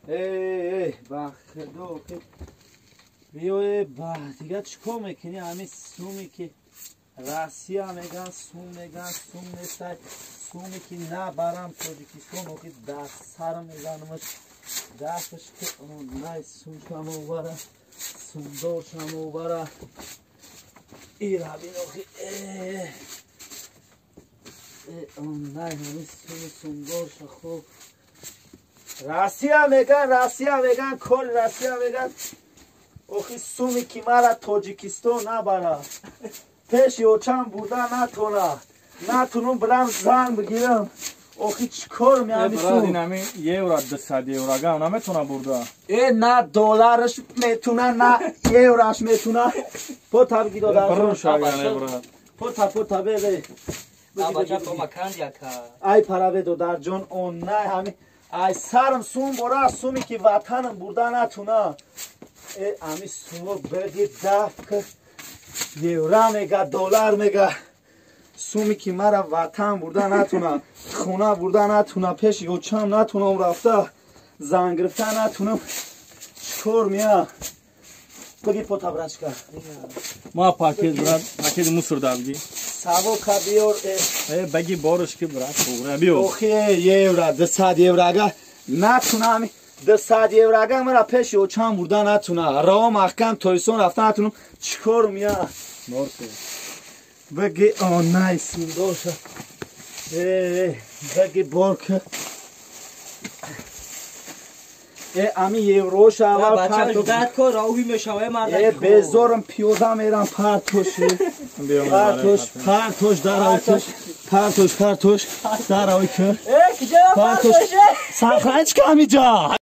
بخدو که بیای دیگه چیکار میکنی؟ همین سومی که راسیا میگن سوم نیست. سومی که نبرم تاجیکستان که دست سر میزنمش دستش که نه سوم شم اوبره سوم دار شم اوبره ای را بینو که نه همین سوم دار شد خوب راسیا میگن کل راسیا میگن اوخی سومی که مرا تاجیکستان نبره پیش یوچم بوده نتونم برم زنگ بگیرم اوخی چکار میامی سوم این همین یورو 200 یورو نمیتونه برده نه دلارش میتونه نه یوروش میتونه پوتا بگیرو در پوتا بده بچه تو مکان یکا ای پراوه دو در جان اون نه همین ای سرم سوم برا سومی که وطنم برده نتونه امی سوم بگی دفت یورو میگه دلار میگه سومی که مرا وطن برده نتونه خونه برده نتونه پیش یوچم نتونم رفته زنگ گرفته نتونم چکار میا بگی پوتا برچکا ما پاکیز موسر دادی سابو کبیور بگی بارش که برات خوره بیو اوخی یورو 200 یورو اگه نتونم 200 یورو اگه مرا پیش یوچم برده نتونه راه محکم تویسون رفته نتونم چکار میا بگی نه سوندار شد بگی بارک امی یوروش اول بچه داد که راوی میشوه مرد بزارم پیوده میرم پرتوش در آوی که پرتوش در آوی که کجا پرتوشه سرخنج که همی جا